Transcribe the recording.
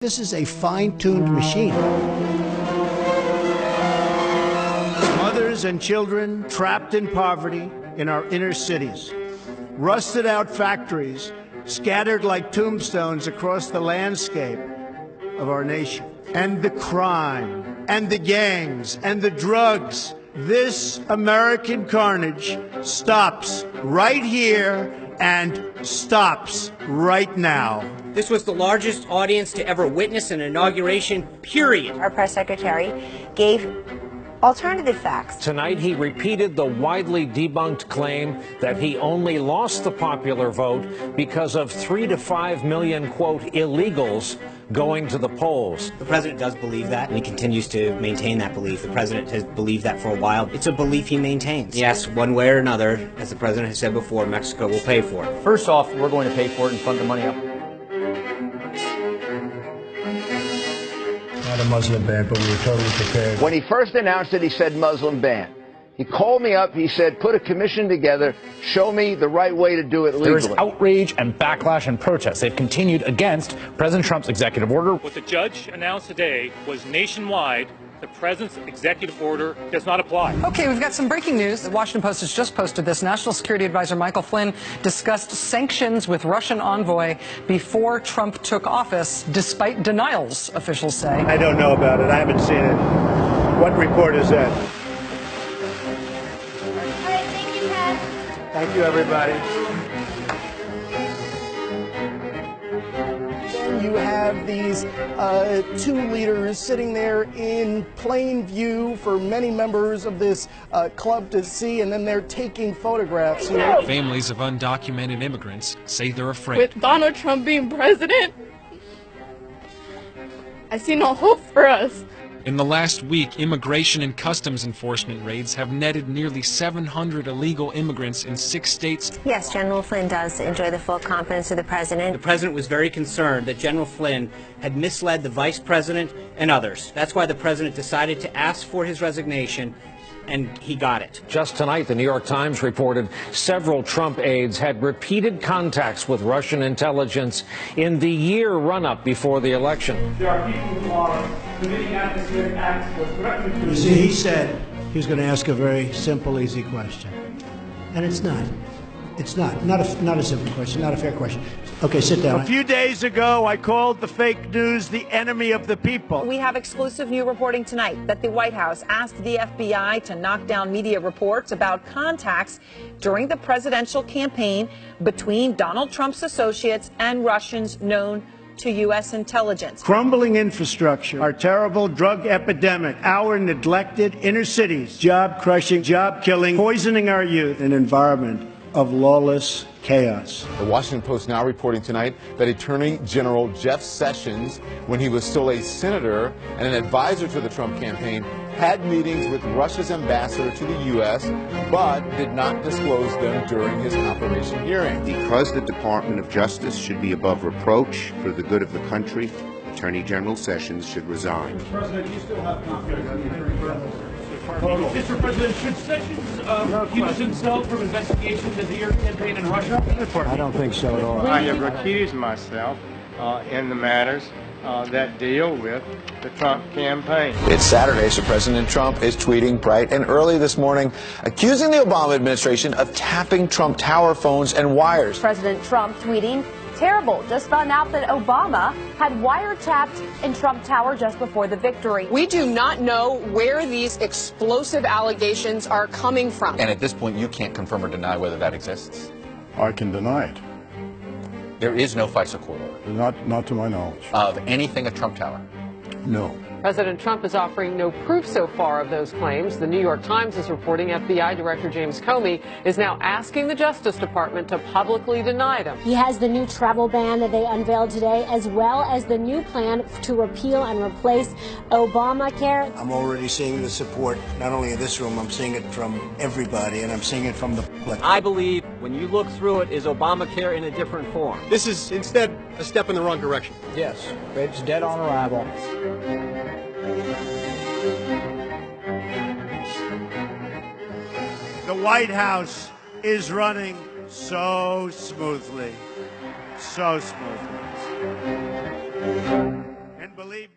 This is a fine-tuned machine. Mothers and children trapped in poverty in our inner cities. Rusted out factories scattered like tombstones across the landscape of our nation. And the crime, and the gangs, and the drugs. This American carnage stops right here and stops right now. This was the largest audience to ever witness an inauguration, period. Our press secretary gave alternative facts. Tonight, he repeated the widely debunked claim that he only lost the popular vote because of 3 to 5 million, quote, illegals going to the polls. The president does believe that, and he continues to maintain that belief. The president has believed that for a while. It's a belief he maintains. Yes, one way or another, as the president has said before, Mexico will pay for it. First off, we're going to pay for it and front the money up. Not a Muslim ban, but we were totally prepared. When he first announced it, he said Muslim ban. He called me up. He said, put a commission together. Show me the right way to do it legally. There is outrage and backlash and protests. They've continued against President Trump's executive order. What the judge announced today was nationwide. The president's executive order does not apply. Okay, we've got some breaking news. The Washington Post has just posted this. National Security Advisor Michael Flynn discussed sanctions with Russian envoy before Trump took office, despite denials, officials say. I don't know about it. I haven't seen it. What report is that? All right, thank you, Pat. Thank you, everybody. You have these two leaders sitting there in plain view for many members of this club to see, and then they're taking photographs here. Families of undocumented immigrants say they're afraid. With Donald Trump being president, I see no hope for us. In the last week, immigration and customs enforcement raids have netted nearly 700 illegal immigrants in 6 states. Yes, General Flynn does enjoy the full confidence of the president. The president was very concerned that General Flynn had misled the vice president and others. That's why the president decided to ask for his resignation, and he got it. Just tonight, the New York Times reported several Trump aides had repeated contacts with Russian intelligence in the year run-up before the election. There are people who are committing atmospheric acts or threatening to... You see, he said he was going to ask a very simple, easy question. And it's not. It's not. Not a simple question, not a fair question. Okay, sit down. A few days ago, I called the fake news the enemy of the people. We have exclusive new reporting tonight that the White House asked the FBI to knock down media reports about contacts during the presidential campaign between Donald Trump's associates and Russians known to U.S. intelligence. Crumbling infrastructure, our terrible drug epidemic, our neglected inner cities, job-crushing, job-killing, poisoning our youth, an environment of lawless chaos. The Washington Post now reporting tonight that Attorney General Jeff Sessions, when he was still a senator and an advisor to the Trump campaign, had meetings with Russia's ambassador to the U.S., but did not disclose them during his confirmation hearing. Because the Department of Justice should be above reproach for the good of the country, Attorney General Sessions should resign. Mr. President, you still have confidence in the Attorney General. Mr. President, should Sessions recuse himself from investigations into your campaign in Russia? I don't think so at all. I have recused myself in the matters that deal with the Trump campaign. It's Saturday, so President Trump is tweeting bright and early this morning, accusing the Obama administration of tapping Trump Tower phones and wires. President Trump tweeting, "Terrible. Just found out that Obama had wiretapped in Trump Tower just before the victory." We do not know where these explosive allegations are coming from. And at this point, you can't confirm or deny whether that exists. I can deny it. There is no FISA court order. Not to my knowledge. Of anything at Trump Tower? No. President Trump is offering no proof so far of those claims. The New York Times is reporting FBI Director James Comey is now asking the Justice Department to publicly deny them. He has the new travel ban that they unveiled today, as well as the new plan to repeal and replace Obamacare. I'm already seeing the support, not only in this room, I'm seeing it from everybody, and I'm seeing it from the public. I believe when you look through it is Obamacare in a different form. This is instead a step in the wrong direction. Yes, it's dead on arrival. The White House is running so smoothly, so smoothly. believe me.